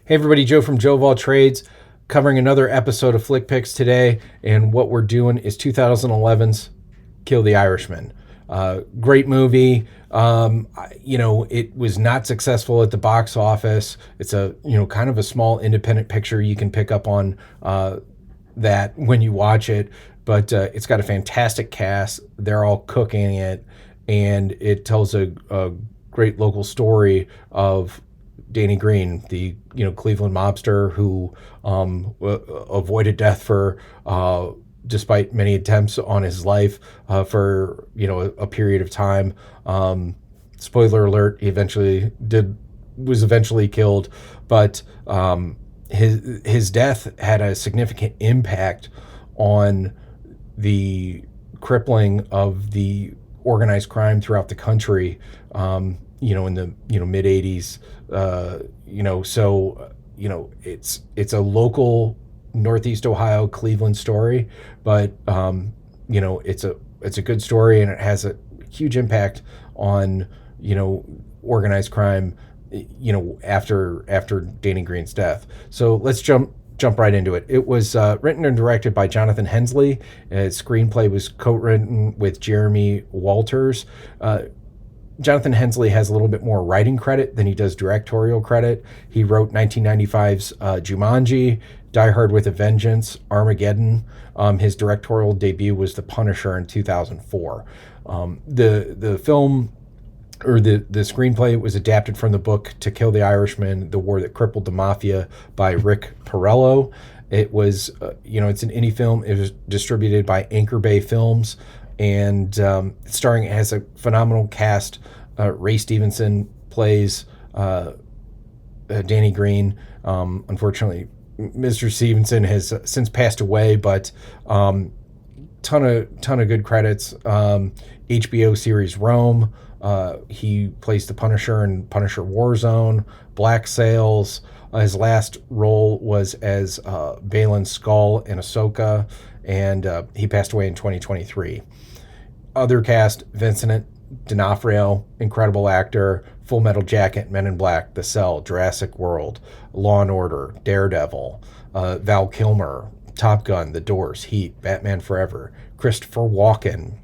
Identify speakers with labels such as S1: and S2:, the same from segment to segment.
S1: Hey everybody, Joe from Joe of All Trades, covering another episode of Flick Picks today, and what we're doing is 2011's Kill the Irishman. Great movie. It was not successful at the box office. It's a kind of a small independent picture. You can pick up on that when you watch it, but it's got a fantastic cast. They're all cooking it, and it tells a great local story of Danny Greene, the Cleveland mobster who avoided death for despite many attempts on his life for a period of time. Spoiler alert: he was eventually killed, but his death had a significant impact on the crippling of the organized crime throughout the country. In the mid 80s. It's a local Northeast Ohio Cleveland story, but it's a good story, and it has a huge impact on organized crime after Danny Greene's death. So let's jump right into it. It was written and directed by Jonathan Hensley. Its screenplay was co-written with Jeremy Walters. Jonathan Hensley has a little bit more writing credit than he does directorial credit. He wrote 1995's Jumanji, Die Hard with a Vengeance, Armageddon. His directorial debut was The Punisher in 2004. The film, or the screenplay, was adapted from the book To Kill the Irishman, The War That Crippled the Mafia by Rick Porrello. It was, it's an indie film. It was distributed by Anchor Bay Films, and it has a phenomenal cast. Ray Stevenson plays Danny Greene. Unfortunately, Mr. Stevenson has since passed away, but ton of good credits. HBO series Rome. He plays the Punisher in Punisher Warzone, Black Sails. His last role was as Balin Skull in Ahsoka, and he passed away in 2023. Other cast: Vincent D'Onofrio, incredible actor, Full Metal Jacket, Men in Black, The Cell, Jurassic World, Law and Order, Daredevil, Val Kilmer, Top Gun, The Doors, Heat, Batman Forever, Christopher Walken,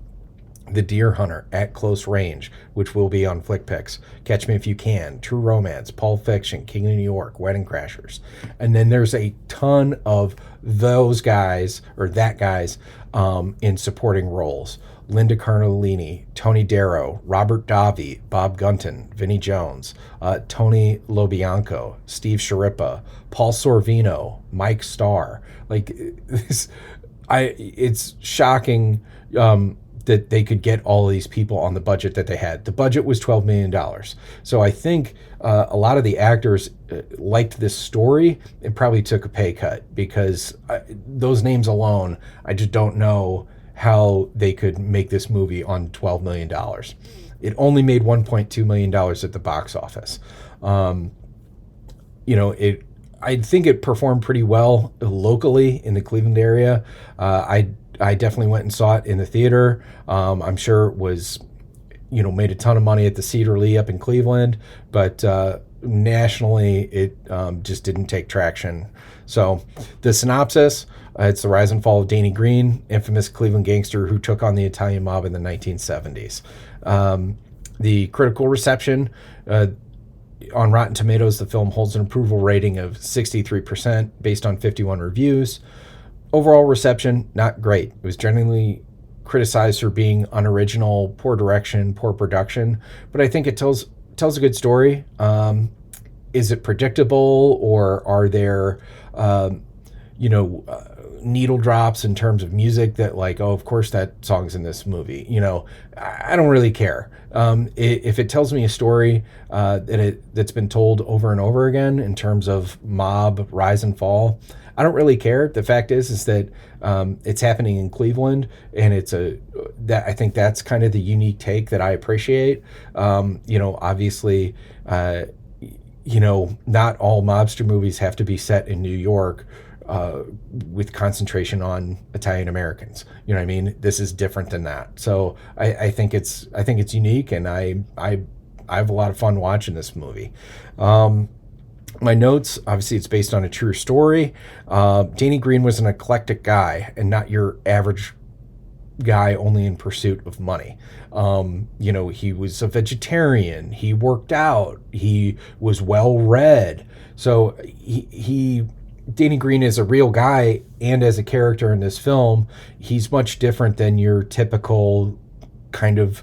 S1: The Deer Hunter, At Close Range, which will be on Flick Picks, Catch Me If You Can, True Romance, Pulp Fiction, King of New York, Wedding Crashers. And then there's a ton of those guys, or that guys, in supporting roles. Linda Cardellini, Tony Darrow, Robert Davi, Bob Gunton, Vinnie Jones, Tony Lobianco, Steve Sciarippa, Paul Sorvino, Mike Starr. It's shocking that they could get all of these people on the budget that they had. The budget was $12 million. So I think a lot of the actors liked this story and probably took a pay cut, because those names alone, I just don't know how they could make this movie on $12 million. It only made $1.2 million at the box office. I think it performed pretty well locally in the Cleveland area. I definitely went and saw it in the theater. I'm sure it was, made a ton of money at the Cedar Lee up in Cleveland, but nationally it just didn't take traction. So the synopsis: it's the rise and fall of Danny Greene, infamous Cleveland gangster who took on the Italian mob in the 1970s. The critical reception, on Rotten Tomatoes, the film holds an approval rating of 63% based on 51 reviews. Overall reception, not great. It was generally criticized for being unoriginal, poor direction, poor production, but I think it tells a good story. Is it predictable, or are there needle drops in terms of music that, like, oh, of course that song's in this movie? I don't really care. If it tells me a story that's been told over and over again in terms of mob rise and fall, I don't really care. The fact is that it's happening in Cleveland, and I think that's kind of the unique take that I appreciate. Obviously, not all mobster movies have to be set in New York with concentration on Italian Americans. You know what I mean? This is different than that. So I think it's unique, and I have a lot of fun watching this movie. My notes, obviously, it's based on a true story. Danny Greene was an eclectic guy and not your average guy only in pursuit of money. He was a vegetarian. He worked out. He was well read. So Danny Greene is a real guy, and as a character in this film, he's much different than your typical kind of,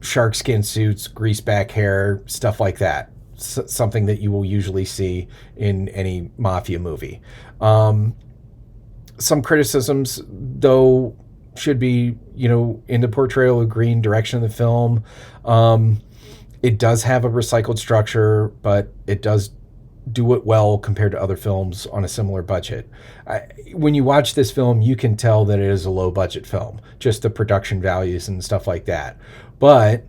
S1: shark skin suits, grease back hair, stuff like that. Something that you will usually see in any mafia movie. Some criticisms, though, should be, in the portrayal of Green, direction of the film. It does have a recycled structure, but it does do it well compared to other films on a similar budget. When you watch this film, you can tell that it is a low budget film, just the production values and stuff like that. But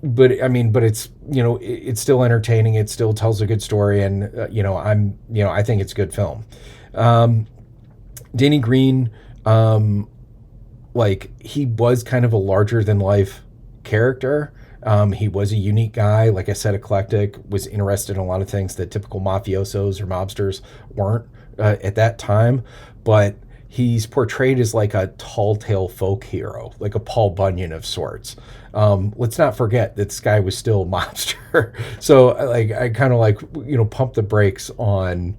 S1: it's it's still entertaining. It still tells a good story, and I think it's a good film. Danny Greene, he was kind of a larger than life character. He was a unique guy, like I said, eclectic, was interested in a lot of things that typical mafiosos or mobsters weren't at that time. But he's portrayed as like a tall tale folk hero, like a Paul Bunyan of sorts. Let's not forget that this guy was still a mobster. So I kind of pump the brakes on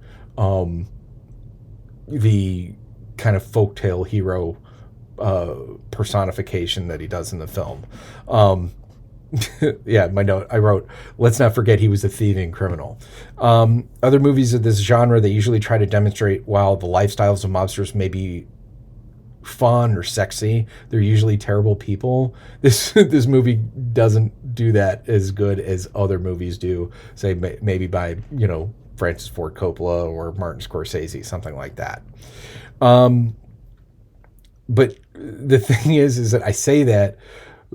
S1: the kind of folktale hero personification that he does in the film. Yeah, my note I wrote, let's not forget he was a thieving criminal. Other movies of this genre, they usually try to demonstrate while the lifestyles of mobsters may be fun or sexy, they're usually terrible people. This movie doesn't do that as good as other movies do, say maybe by Francis Ford Coppola or Martin Scorsese, something like that. But the thing is that I say that,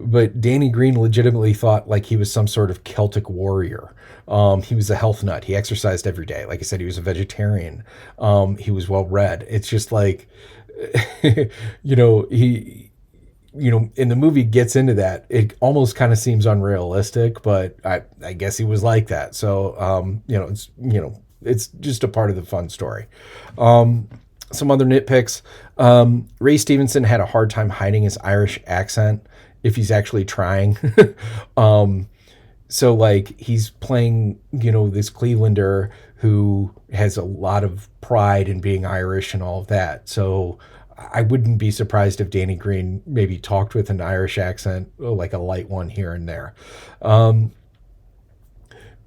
S1: but Danny Greene legitimately thought like he was some sort of Celtic warrior. He was a health nut. He exercised every day. Like I said, he was a vegetarian. He was well read. It's just like, he, and the movie gets into that. It almost kind of seems unrealistic, but I guess he was like that. So, it's just a part of the fun story. Some other nitpicks. Ray Stevenson had a hard time hiding his Irish accent if he's actually trying. So like he's playing, this Clevelander who has a lot of pride in being Irish and all of that. So I wouldn't be surprised if Danny Greene maybe talked with an Irish accent, like a light one here and there.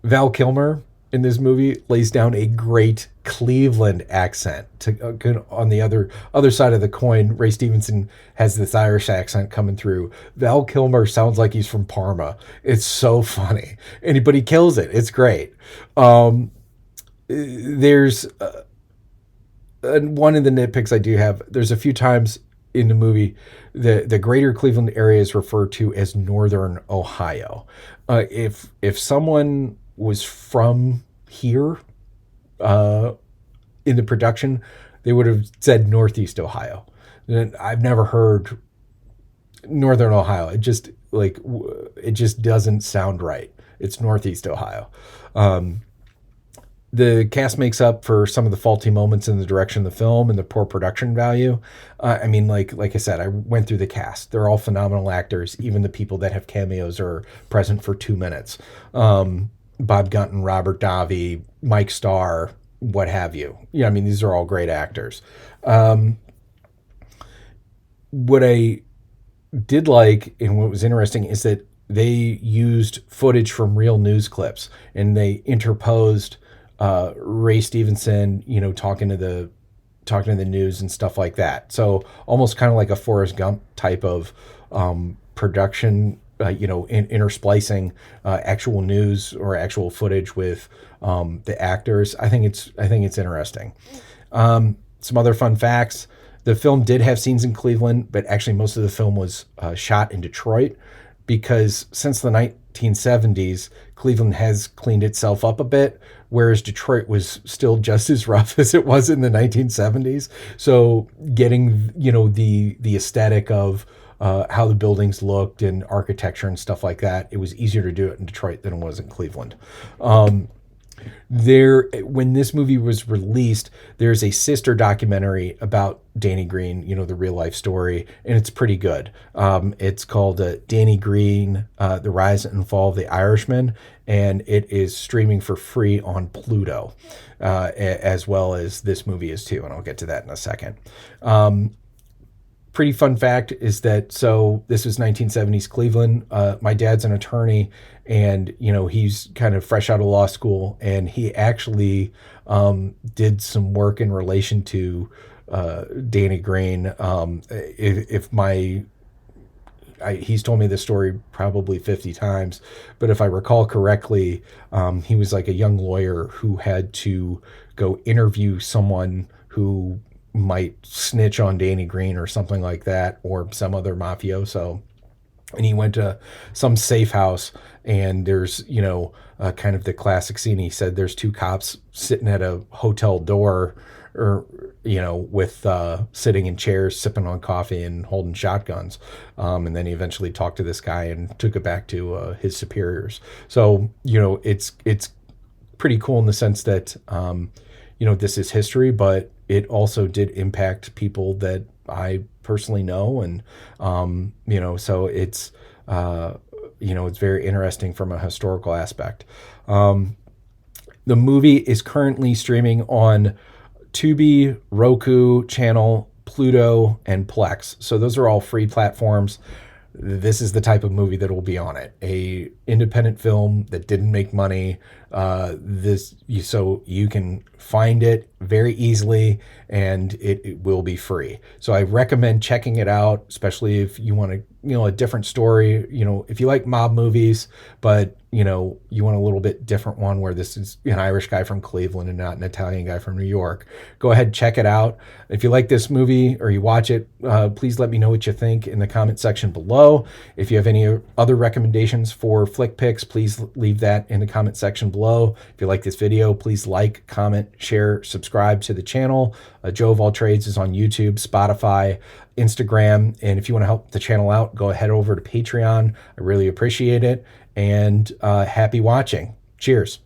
S1: Val Kilmer in this movie lays down a great Cleveland accent. On the other side of the coin, Ray Stevenson has this Irish accent coming through. Val Kilmer sounds like he's from Parma. It's so funny, but he kills it. It's great. There's one of the nitpicks I do have. There's a few times in the movie the greater Cleveland area is referred to as Northern Ohio. If someone was from here in the production, they would have said Northeast Ohio. And I've never heard Northern Ohio. It just doesn't sound right. It's Northeast Ohio. The cast makes up for some of the faulty moments in the direction of the film and the poor production value. Like I said, I went through the cast. They're all phenomenal actors. Even the people that have cameos are present for 2 minutes. Bob Gunton, Robert Davi, Mike Starr, what have you. These are all great actors. What I did like and what was interesting is that they used footage from real news clips and they interposed Ray Stevenson, talking to the news and stuff like that. So almost kind of like a Forrest Gump type of production, intersplicing actual news or actual footage with the actors. I think it's interesting. Some other fun facts. The film did have scenes in Cleveland, but actually most of the film was shot in Detroit because since the 1970s, Cleveland has cleaned itself up a bit, whereas Detroit was still just as rough as it was in the 1970s. So getting, the aesthetic of how the buildings looked and architecture and stuff like that. It was easier to do it in Detroit than it was in Cleveland. When this movie was released, there's a sister documentary about Danny Greene, the real life story, and it's pretty good. It's called Danny Greene, The Rise and Fall of the Irishman, and it is streaming for free on Pluto, as well as this movie is too, and I'll get to that in a second. Pretty fun fact is that, so this was 1970s Cleveland. My dad's an attorney, and he's kind of fresh out of law school, and he actually did some work in relation to Danny Greene. He's told me this story probably 50 times, but if I recall correctly, he was like a young lawyer who had to go interview someone who might snitch on Danny Greene or something like that, or some other mafioso. And he went to some safe house, and there's, kind of the classic scene. He said there's two cops sitting at a hotel door, or, with sitting in chairs, sipping on coffee and holding shotguns. And then he eventually talked to this guy and took it back to his superiors. So, it's pretty cool in the sense that, this is history, but it also did impact people that I personally know. And, so it's, it's very interesting from a historical aspect. The movie is currently streaming on Tubi, Roku channel, Pluto, and Plex. So those are all free platforms. This is the type of movie that will be on it. A independent film that didn't make money. So you can find it very easily, and it will be free. So I recommend checking it out, especially if you want a different story. If you like mob movies, but you want a little bit different one where this is an Irish guy from Cleveland and not an Italian guy from New York, go ahead, check it out. If you like this movie or you watch it, please let me know what you think in the comment section below. If you have any other recommendations for flick picks, please leave that in the comment section below. If you like this video, please like, comment, share, subscribe to the channel. Joe of All Trades is on YouTube, Spotify, Instagram, and if you want to help the channel out, go ahead over to Patreon. I really appreciate it, and happy watching. Cheers.